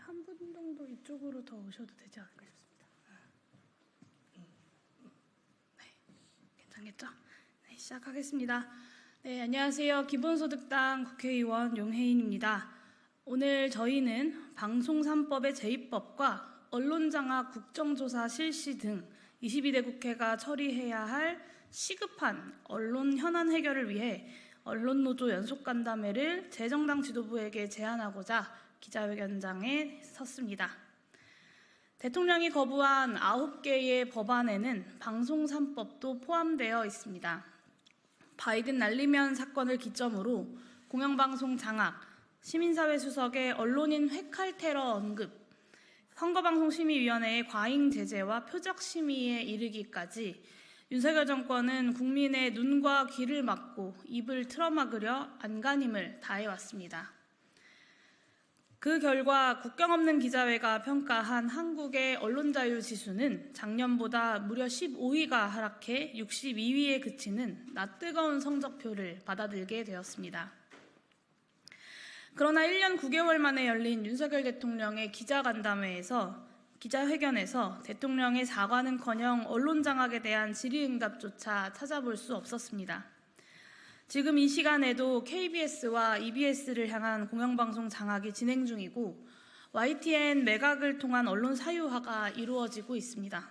한 분 정도 이쪽으로 더 오셔도 되지 않을까 싶습니다. 네, 괜찮겠죠? 네, 시작하겠습니다. 네, 안녕하세요. 기본소득당 국회의원 용혜인입니다. 오늘 저희는 방송 3법의 제2법과 언론장악 국정조사 실시 등 22대 국회가 처리해야 할 시급한 언론 현안 해결을 위해 언론노조 연속간담회를 제 정당 지도부에게 제안하고자 기자회견장에 섰습니다. 대통령이 거부한 9개의 법안에는 방송 3법도 포함되어 있습니다. 바이든 날리면 사건을 기점으로 공영방송 장악, 시민사회 수석의 언론인 회칼 테러 언급, 선거방송심의위원회의 과잉 제재와 표적 심의에 이르기까지 윤석열 정권은 국민의 눈과 귀를 막고 입을 틀어막으려 안간힘을 다해왔습니다. 그 결과 국경 없는 기자회가 평가한 한국의 언론자유 지수는 작년보다 무려 15위가 하락해 62위에 그치는 낯뜨거운 성적표를 받아들게 되었습니다. 그러나 1년 9개월 만에 열린 윤석열 대통령의 기자회견에서 대통령의 사과는커녕 언론 장악에 대한 질의응답조차 찾아볼 수 없었습니다. 지금 이 시간에도 KBS와 EBS를 향한 공영방송 장악이 진행 중이고 YTN 매각을 통한 언론 사유화가 이루어지고 있습니다.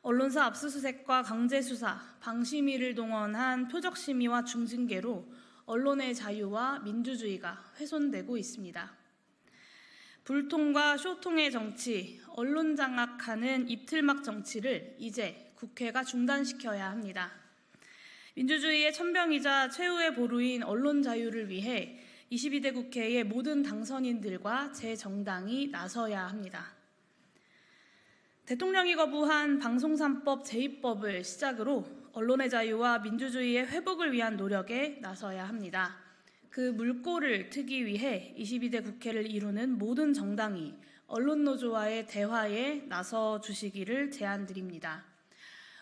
언론사 압수수색과 강제수사, 방심위를 동원한 표적심의와 중징계로 언론의 자유와 민주주의가 훼손되고 있습니다. 불통과 쇼통의 정치, 언론 장악하는 입틀막 정치를 이제 국회가 중단시켜야 합니다. 민주주의의 천병이자 최후의 보루인 언론 자유를 위해 22대 국회의 모든 당선인들과 제 정당이 나서야 합니다. 대통령이 거부한 방송 3법 제2법을 시작으로 언론의 자유와 민주주의의 회복을 위한 노력에 나서야 합니다. 그 물꼬를 트기 위해 22대 국회를 이루는 모든 정당이 언론노조와의 대화에 나서 주시기를 제안드립니다.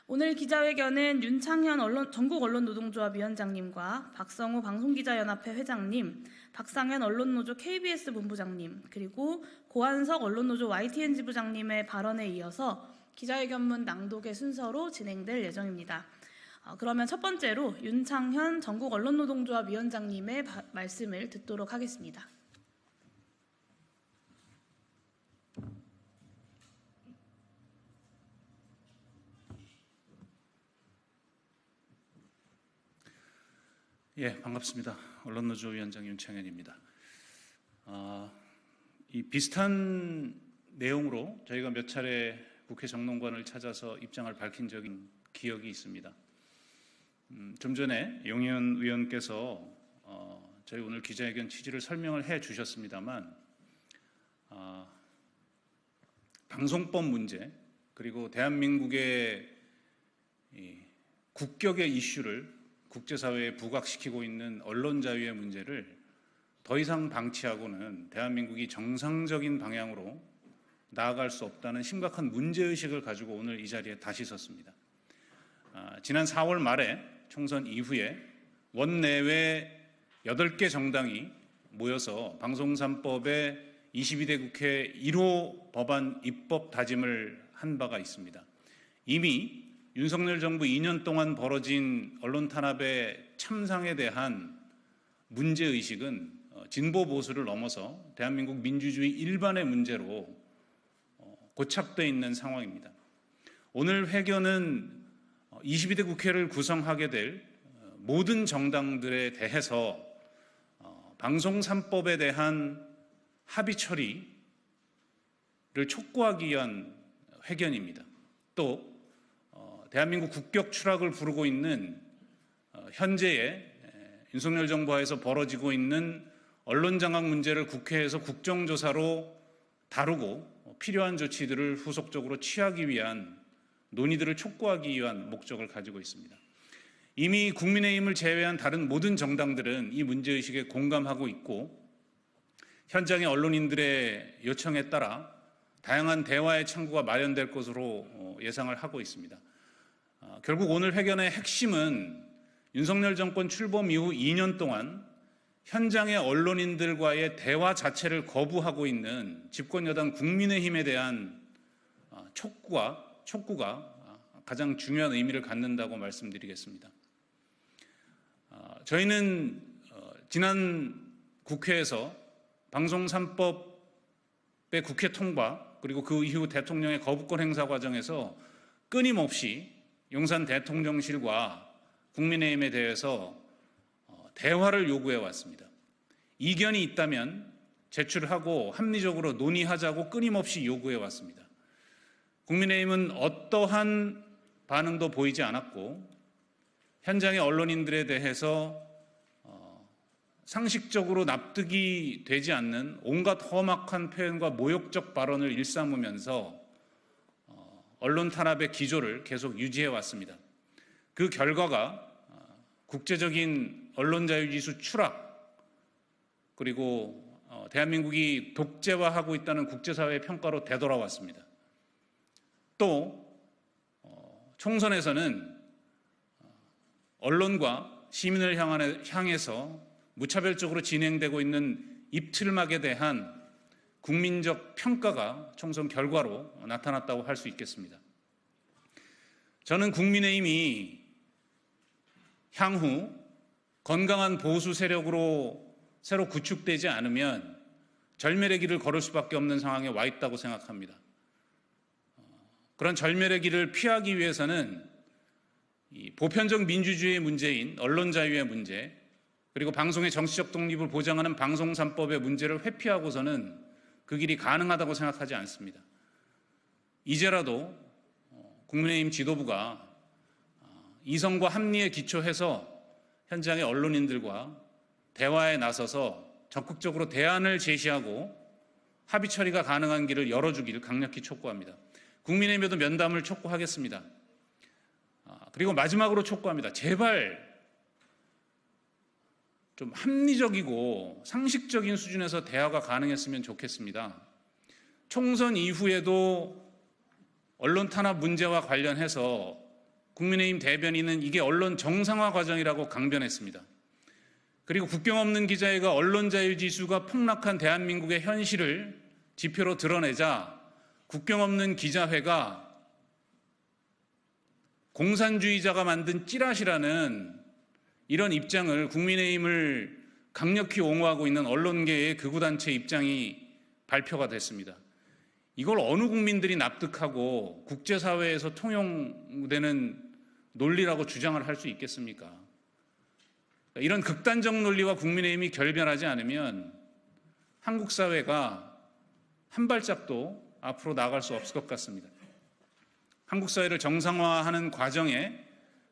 오늘 기자회견은 윤창현 전국언론노동조합 위원장님과 박성우 방송기자연합회 회장님, 박상현 언론노조 KBS 본부장님, 그리고 고한석 언론노조 YTN 지부장님의 발언에 이어서 기자회견문 낭독의 순서로 진행될 예정입니다. 그러면 첫 번째로 윤창현 전국언론노동조합 위원장님의 말씀을 듣도록 하겠습니다. 예, 반갑습니다. 언론노조 위원장 윤창현입니다. 이 비슷한 내용으로 저희가 몇 차례 국회 정론관을 찾아서 입장을 밝힌 적이 기억이 있습니다. 좀 전에 용혜인 의원께서 저희 오늘 기자회견 취지를 설명을 해 주셨습니다만 방송법 문제 그리고 대한민국의 국격의 이슈를 국제사회에 부각시키고 있는 언론 자유의 문제를 더 이상 방치하고는 대한민국이 정상적인 방향으로 나아갈 수 없다는 심각한 문제의식을 가지고 오늘 이 자리에 다시 섰습니다. 지난 4월 말에 총선 이후에 원내외 8개 정당이 모여서 방송 3법의 22대 국회 1호 법안 입법 다짐을 한 바가 있습니다. 이미 윤석열 정부 2년 동안 벌어진 언론 탄압의 참상에 대한 문제의식은 진보 보수를 넘어서 대한민국 민주주의 일반의 문제로 고착되어 있는 상황입니다. 오늘 회견은 22대 국회를 구성하게 될 모든 정당들에 대해서 방송 3법에 대한 합의 처리를 촉구하기 위한 회견입니다. 또 대한민국 국격 추락을 부르고 있는 현재의 윤석열 정부하에서 벌어지고 있는 언론 장악 문제를 국회에서 국정조사로 다루고 필요한 조치들을 후속적으로 취하기 위한 논의들을 촉구하기 위한 목적을 가지고 있습니다. 이미 국민의힘을 제외한 다른 모든 정당들은 이 문제의식에 공감하고 있고 현장의 언론인들의 요청에 따라 다양한 대화의 창구가 마련될 것으로 예상을 하고 있습니다. 결국 오늘 회견의 핵심은 윤석열 정권 출범 이후 2년 동안 현장의 언론인들과의 대화 자체를 거부하고 있는 집권 여당 국민의힘에 대한 촉구가 가장 중요한 의미를 갖는다고 말씀드리겠습니다. 저희는 지난 국회에서 방송 3법의 국회 통과 그리고 그 이후 대통령의 거부권 행사 과정에서 끊임없이 용산 대통령실과 국민의힘에 대해서 대화를 요구해 왔습니다. 이견이 있다면 제출하고 합리적으로 논의하자고 끊임없이 요구해 왔습니다. 국민의힘은 어떠한 반응도 보이지 않았고 현장의 언론인들에 대해서 상식적으로 납득이 되지 않는 온갖 험악한 표현과 모욕적 발언을 일삼으면서 언론 탄압의 기조를 계속 유지해 왔습니다. 그 결과가 국제적인 언론 자유지수 추락 그리고 대한민국이 독재화하고 있다는 국제사회의 평가로 되돌아왔습니다. 또 총선에서는 언론과 시민을 향해서 무차별적으로 진행되고 있는 입틀막에 대한 국민적 평가가 총선 결과로 나타났다고 할 수 있겠습니다. 저는 국민의힘이 향후 건강한 보수 세력으로 새로 구축되지 않으면 절멸의 길을 걸을 수밖에 없는 상황에 와 있다고 생각합니다. 그런 절멸의 길을 피하기 위해서는 이 보편적 민주주의의 문제인 언론 자유의 문제 그리고 방송의 정치적 독립을 보장하는 방송 3법의 문제를 회피하고서는 그 길이 가능하다고 생각하지 않습니다. 이제라도 국민의힘 지도부가 이성과 합리에 기초해서 현장의 언론인들과 대화에 나서서 적극적으로 대안을 제시하고 합의 처리가 가능한 길을 열어주기를 강력히 촉구합니다. 국민의힘에도 면담을 촉구하겠습니다. 그리고 마지막으로 촉구합니다. 제발 좀 합리적이고 상식적인 수준에서 대화가 가능했으면 좋겠습니다. 총선 이후에도 언론 탄압 문제와 관련해서 국민의힘 대변인은 이게 언론 정상화 과정이라고 강변했습니다. 그리고 국경 없는 기자회가 언론 자유 지수가 폭락한 대한민국의 현실을 지표로 드러내자 국경 없는 기자회가 공산주의자가 만든 찌라시라는 이런 입장을 국민의힘을 강력히 옹호하고 있는 언론계의 극우단체 입장이 발표가 됐습니다. 이걸 어느 국민들이 납득하고 국제사회에서 통용되는 논리라고 주장을 할 수 있겠습니까? 이런 극단적 논리와 국민의힘이 결별하지 않으면 한국 사회가 한 발짝도 앞으로 나아갈 수 없을 것 같습니다. 한국 사회를 정상화하는 과정에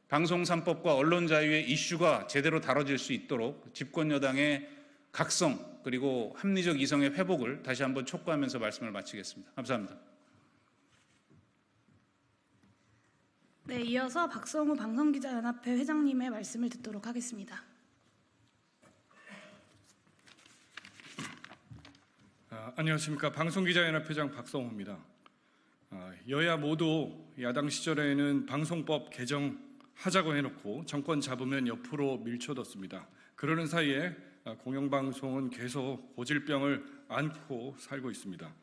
방송 3법과 언론 자유의 이슈가 제대로 다뤄질 수 있도록 집권 여당의 각성 그리고 합리적 이성의 회복을 다시 한번 촉구하면서 말씀을 마치겠습니다. 감사합니다. 네, 이어서 박성우 방송기자연합회 회장님의 말씀을 듣도록 하겠습니다. 안녕하십니까. 방송기자연합회장 박성호입니다. 여야 모두 야당 시절에는 방송법 개정하자고 해놓고 정권 잡으면 옆으로 밀쳐뒀습니다. 그러는 사이에 공영방송은 계속 고질병을 안고 살고 있습니다.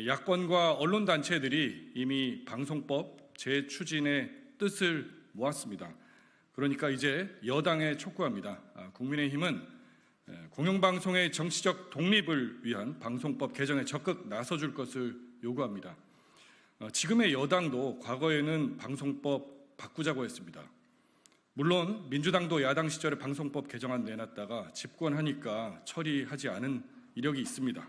야권과 언론단체들이 이미 방송법 재추진의 뜻을 모았습니다. 그러니까 이제 여당에 촉구합니다. 국민의힘은 공영방송의 정치적 독립을 위한 방송법 개정에 적극 나서줄 것을 요구합니다. 지금의 여당도 과거에는 방송법 바꾸자고 했습니다. 물론 민주당도 야당 시절에 방송법 개정안 내놨다가 집권하니까 처리하지 않은 이력이 있습니다.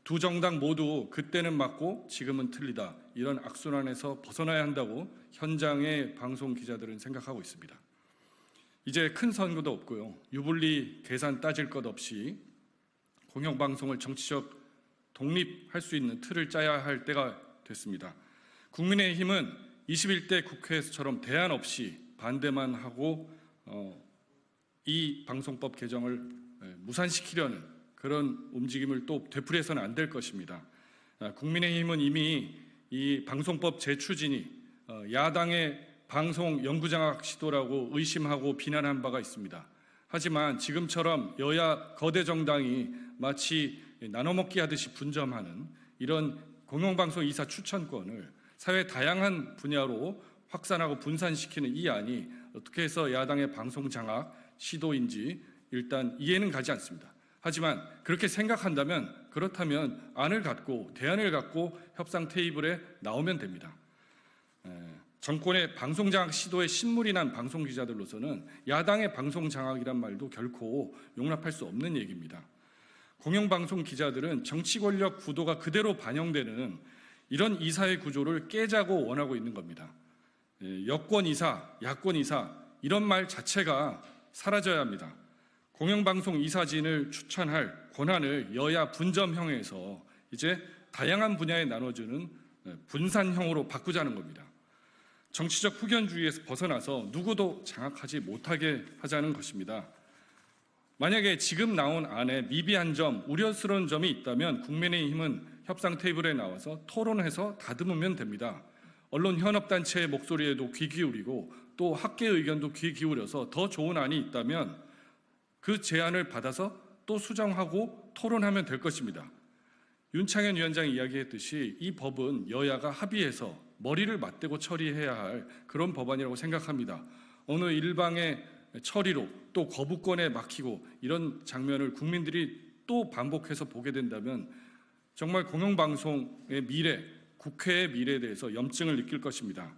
두 정당 모두 그때는 맞고 지금은 틀리다, 이런 악순환에서 벗어나야 한다고 현장의 방송 기자들은 생각하고 있습니다. 이제 큰 선거도 없고요, 유불리 계산 따질 것 없이 공영방송을 정치적 독립할 수 있는 틀을 짜야 할 때가 됐습니다. 국민의힘은 21대 국회에서처럼 대안 없이 반대만 하고 이 방송법 개정을 무산시키려는 그런 움직임을 또 되풀이해서는 안 될 것입니다. 국민의힘은 이미 이 방송법 재추진이 야당의 방송 영구장악 시도라고 의심하고 비난한 바가 있습니다. 하지만 지금처럼 여야 거대 정당이 마치 나눠먹기 하듯이 분점하는 이런 공영방송 이사 추천권을 사회 다양한 분야로 확산하고 분산시키는 이 안이 어떻게 해서 야당의 방송 장악 시도인지 일단 이해는 가지 않습니다. 하지만 그렇게 생각한다면 그렇다면 안을 갖고 대안을 갖고 협상 테이블에 나오면 됩니다. 정권의 방송 장악 시도에 신물이 난 방송 기자들로서는 야당의 방송 장악이란 말도 결코 용납할 수 없는 얘기입니다. 공영방송 기자들은 정치 권력 구도가 그대로 반영되는 이런 이사의 구조를 깨자고 원하고 있는 겁니다. 여권 이사, 야권 이사 이런 말 자체가 사라져야 합니다. 공영방송 이사진을 추천할 권한을 여야 분점형에서 이제 다양한 분야에 나눠주는 분산형으로 바꾸자는 겁니다. 정치적 후견주의에서 벗어나서 누구도 장악하지 못하게 하자는 것입니다. 만약에 지금 나온 안에 미비한 점, 우려스러운 점이 있다면 국민의힘은 협상 테이블에 나와서 토론해서 다듬으면 됩니다. 언론 현업단체의 목소리에도 귀 기울이고 또 학계 의견도 귀 기울여서 더 좋은 안이 있다면 그 제안을 받아서 또 수정하고 토론하면 될 것입니다. 윤창현 위원장이 이야기했듯이 이 법은 여야가 합의해서 머리를 맞대고 처리해야 할 그런 법안이라고 생각합니다. 어느 일방의 처리로 또 거부권에 막히고 이런 장면을 국민들이 또 반복해서 보게 된다면 정말 공영방송의 미래, 국회의 미래에 대해서 염증을 느낄 것입니다.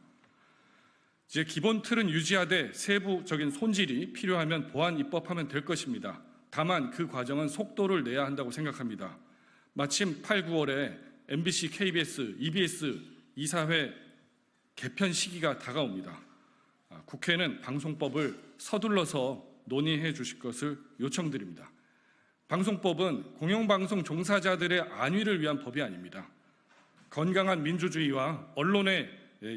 이제 기본 틀은 유지하되 세부적인 손질이 필요하면 보완 입법하면 될 것입니다. 다만 그 과정은 속도를 내야 한다고 생각합니다. 마침 8, 9월에 MBC, KBS, EBS 이사회 개편 시기가 다가옵니다. 국회는 방송법을 서둘러서 논의해 주실 것을 요청드립니다. 방송법은 공영방송 종사자들의 안위를 위한 법이 아닙니다. 건강한 민주주의와 언론의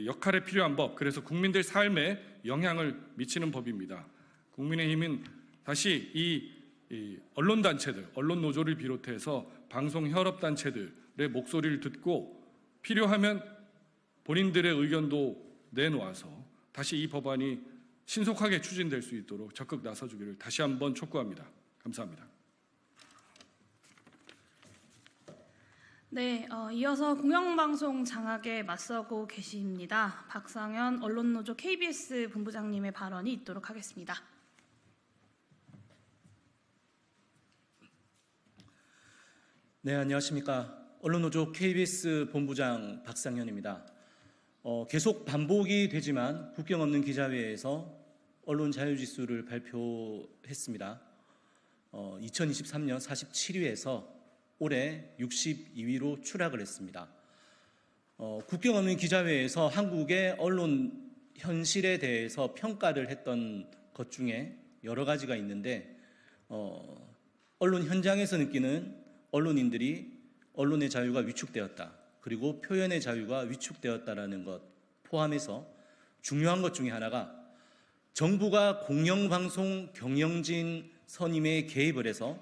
역할에 필요한 법, 그래서 국민들 삶에 영향을 미치는 법입니다. 국민의힘은 다시 이 언론단체들, 언론노조를 비롯해서 방송협업단체들의 목소리를 듣고 필요하면 본인들의 의견도 내놓아서 다시 이 법안이 신속하게 추진될 수 있도록 적극 나서주기를 다시 한번 촉구합니다. 감사합니다. 네, 이어서 공영방송 장악에 맞서고 계십니다. 박상현 언론노조 KBS 본부장님의 발언이 있도록 하겠습니다. 네, 안녕하십니까. 언론노조 KBS 본부장 박상현입니다. 계속 반복이 되지만 국경 없는 기자회에서 언론 자유지수를 발표했습니다. 2023년 47위에서 올해 62위로 추락을 했습니다. 국경 없는 기자회에서 한국의 언론 현실에 대해서 평가를 했던 것 중에 여러 가지가 있는데 언론 현장에서 느끼는 언론인들이 언론의 자유가 위축되었다. 그리고 표현의 자유가 위축되었다라는 것 포함해서 중요한 것 중에 하나가 정부가 공영방송 경영진 선임에 개입을 해서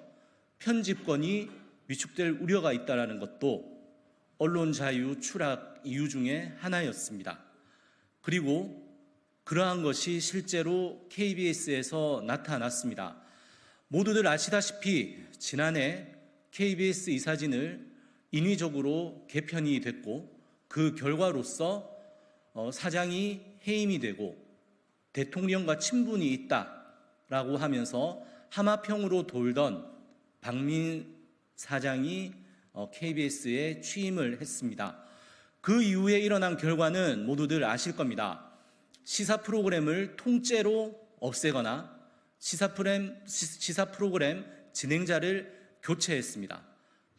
편집권이 위축될 우려가 있다는 것도 언론 자유 추락 이유 중에 하나였습니다. 그리고 그러한 것이 실제로 KBS에서 나타났습니다. 모두들 아시다시피 지난해 KBS 이사진을 인위적으로 개편이 됐고 그 결과로서 사장이 해임이 되고 대통령과 친분이 있다라고 하면서 하마평으로 돌던 박민 사장이 KBS에 취임을 했습니다. 그 이후에 일어난 결과는 모두들 아실 겁니다. 시사 프로그램을 통째로 없애거나 시사 프로그램 진행자를 교체했습니다.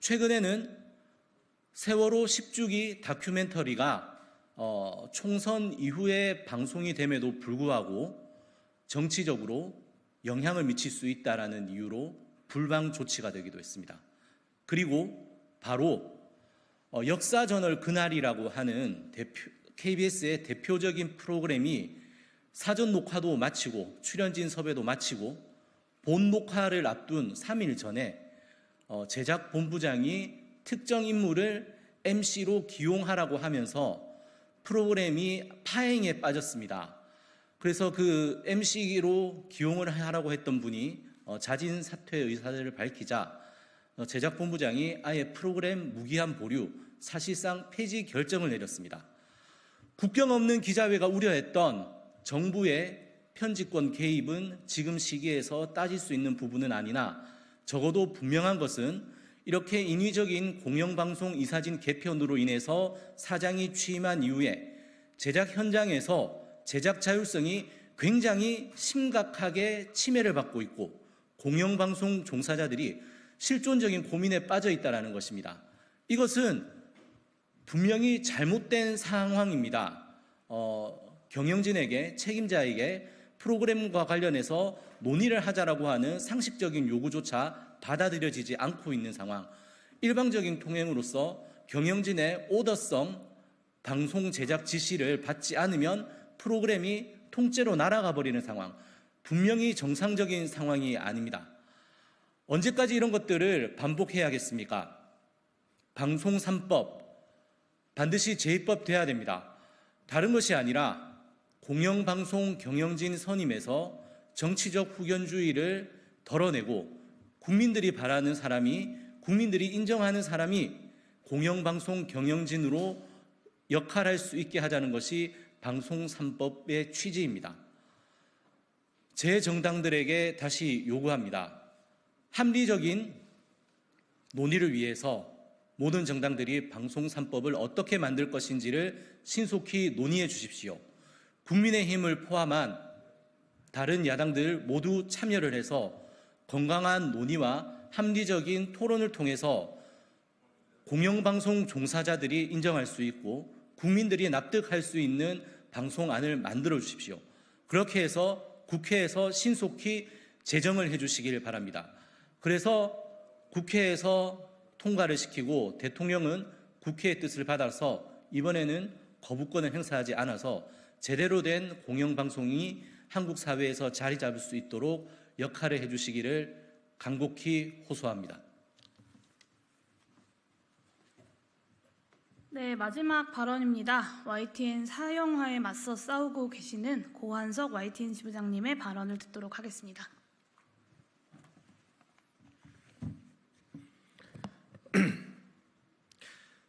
최근에는 세월호 10주기 다큐멘터리가 총선 이후에 방송이 됨에도 불구하고 정치적으로 영향을 미칠 수 있다는 이유로 불방 조치가 되기도 했습니다. 그리고 바로 역사저널 그날이라고 하는 KBS의 대표적인 프로그램이 사전 녹화도 마치고 출연진 섭외도 마치고 본 녹화를 앞둔 3일 전에 제작 본부장이 특정 인물을 MC로 기용하라고 하면서 프로그램이 파행에 빠졌습니다. 그래서 그 MC로 기용을 하라고 했던 분이 자진 사퇴 의사를 밝히자 제작본부장이 아예 프로그램 무기한 보류, 사실상 폐지 결정을 내렸습니다. 국경 없는 기자회가 우려했던 정부의 편집권 개입은 지금 시기에서 따질 수 있는 부분은 아니나 적어도 분명한 것은 이렇게 인위적인 공영방송 이사진 개편으로 인해서 사장이 취임한 이후에 제작 현장에서 제작 자율성이 굉장히 심각하게 침해를 받고 있고 공영방송 종사자들이 실존적인 고민에 빠져 있다는 것입니다. 이것은 분명히 잘못된 상황입니다. 경영진에게, 책임자에게 프로그램과 관련해서 논의를 하자라고 하는 상식적인 요구조차 받아들여지지 않고 있는 상황. 일방적인 통행으로서 경영진의 오더성 방송 제작 지시를 받지 않으면 프로그램이 통째로 날아가 버리는 상황. 분명히 정상적인 상황이 아닙니다. 언제까지 이런 것들을 반복해야겠습니까? 방송 3법 반드시 제2법 돼야 됩니다. 다른 것이 아니라 공영방송 경영진 선임에서 정치적 후견주의를 덜어내고 국민들이 바라는 사람이, 국민들이 인정하는 사람이 공영방송 경영진으로 역할할 수 있게 하자는 것이 방송 3법의 취지입니다. 제 정당들에게 다시 요구합니다. 합리적인 논의를 위해서 모든 정당들이 방송 3법을 어떻게 만들 것인지를 신속히 논의해 주십시오. 국민의힘을 포함한 다른 야당들 모두 참여를 해서 건강한 논의와 합리적인 토론을 통해서 공영방송 종사자들이 인정할 수 있고 국민들이 납득할 수 있는 방송안을 만들어 주십시오. 그렇게 해서 국회에서 신속히 제정을 해 주시길 바랍니다. 그래서 국회에서 통과를 시키고 대통령은 국회의 뜻을 받아서 이번에는 거부권을 행사하지 않아서 제대로 된 공영방송이 한국 사회에서 자리 잡을 수 있도록 역할을 해 주시기를 간곡히 호소합니다. 네, 마지막 발언입니다. YTN 사형화에 맞서 싸우고 계시는 고한석 YTN 지부장님의 발언을 듣도록 하겠습니다.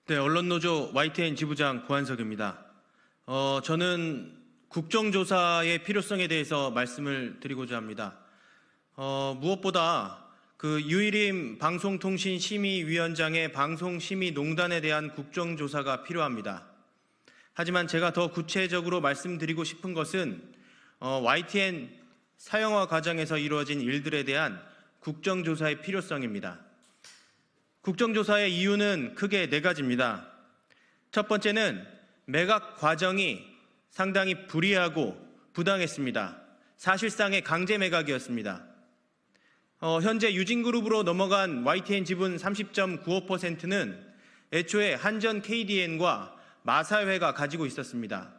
네, 언론노조 YTN 지부장 고한석입니다. 저는 국정조사의 필요성에 대해서 말씀을 드리고자 합니다. 무엇보다 그 유일임 방송통신심의위원장의 방송심의농단에 대한 국정조사가 필요합니다. 하지만 제가 더 구체적으로 말씀드리고 싶은 것은 YTN 사형화 과정에서 이루어진 일들에 대한 국정조사의 필요성입니다. 국정조사의 이유는 크게 네 가지입니다. 첫 번째는 매각 과정이 상당히 불이하고 부당했습니다. 사실상의 강제 매각이었습니다. 현재 유진그룹으로 넘어간 YTN 지분 30.95%는 애초에 한전 KDN과 마사회가 가지고 있었습니다.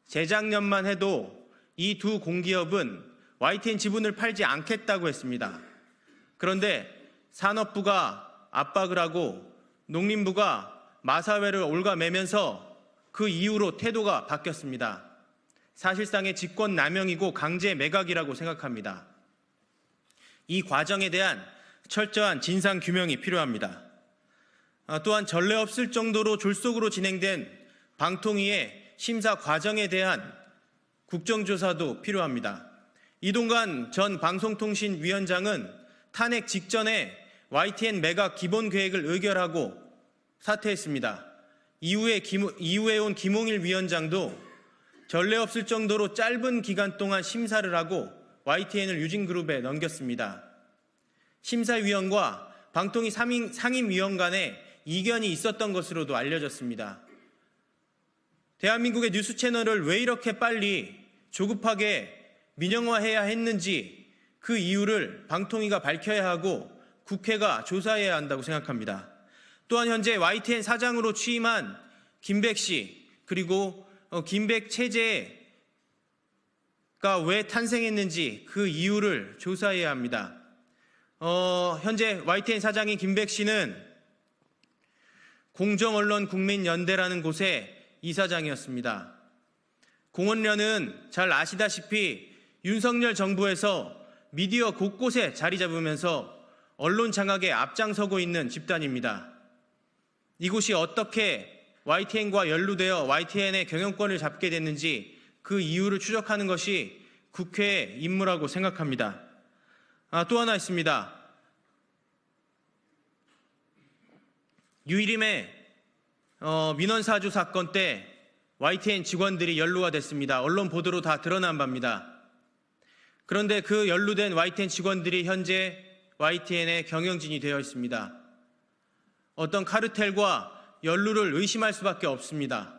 재작년만 해도 이 두 공기업은 YTN 지분을 팔지 않겠다고 했습니다. 그런데 산업부가 압박을 하고 농림부가 마사회를 옭아매면서 그 이후로 태도가 바뀌었습니다. 사실상의 직권남용이고 강제 매각이라고 생각합니다. 이 과정에 대한 철저한 진상규명이 필요합니다. 또한 전례 없을 정도로 졸속으로 진행된 방통위의 심사 과정에 대한 국정조사도 필요합니다. 이동관 전 방송통신위원장은 탄핵 직전에 YTN 매각 기본계획을 의결하고 사퇴했습니다. 이후에 온 김홍일 위원장도 전례 없을 정도로 짧은 기간 동안 심사를 하고 YTN을 유진그룹에 넘겼습니다. 심사위원과 방통위 상임위원 간에 이견이 있었던 것으로도 알려졌습니다. 대한민국의 뉴스 채널을 왜 이렇게 빨리 조급하게 민영화해야 했는지 그 이유를 방통위가 밝혀야 하고 국회가 조사해야 한다고 생각합니다. 또한 현재 YTN 사장으로 취임한 김백 씨 그리고 김백 체제가 왜 탄생했는지 그 이유를 조사해야 합니다. 현재 YTN 사장인 김백 씨는 공정언론국민연대라는 곳의 이사장이었습니다. 공원련은 잘 아시다시피 윤석열 정부에서 미디어 곳곳에 자리 잡으면서 언론 장악에 앞장서고 있는 집단입니다. 이곳이 어떻게 YTN과 연루되어 YTN의 경영권을 잡게 됐는지 그 이유를 추적하는 것이 국회의 임무라고 생각합니다. 또 하나 있습니다. 유일임의 민원사주 사건 때 YTN 직원들이 연루가 됐습니다. 언론 보도로 다 드러난 바입니다. 그런데 그 연루된 YTN 직원들이 현재 YTN의 경영진이 되어 있습니다. 어떤 카르텔과 연루를 의심할 수밖에 없습니다.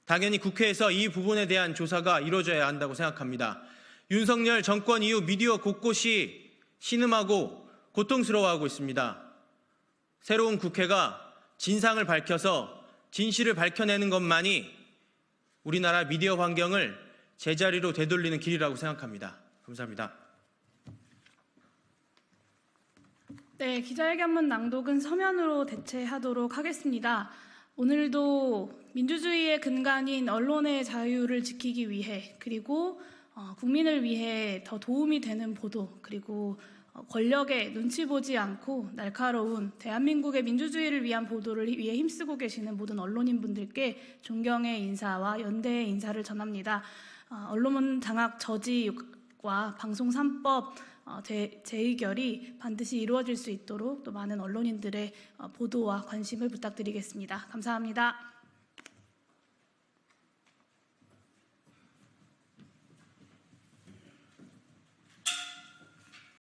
당연히 국회에서 이 부분에 대한 조사가 이루어져야 한다고 생각합니다. 윤석열 정권 이후 미디어 곳곳이 신음하고 고통스러워하고 있습니다. 새로운 국회가 진상을 밝혀서 진실을 밝혀내는 것만이 우리나라 미디어 환경을 제자리로 되돌리는 길이라고 생각합니다. 감사합니다. 네, 기자회견문 낭독은 서면으로 대체하도록 하겠습니다. 오늘도 민주주의의 근간인 언론의 자유를 지키기 위해 그리고 국민을 위해 더 도움이 되는 보도 그리고 권력에 눈치 보지 않고 날카로운 대한민국의 민주주의를 위한 보도를 위해 힘쓰고 계시는 모든 언론인분들께 존경의 인사와 연대의 인사를 전합니다. 언론 장악 저지와 방송 3법 재의결이 반드시 이루어질 수 있도록 또 많은 언론인들의 보도와 관심을 부탁드리겠습니다. 감사합니다.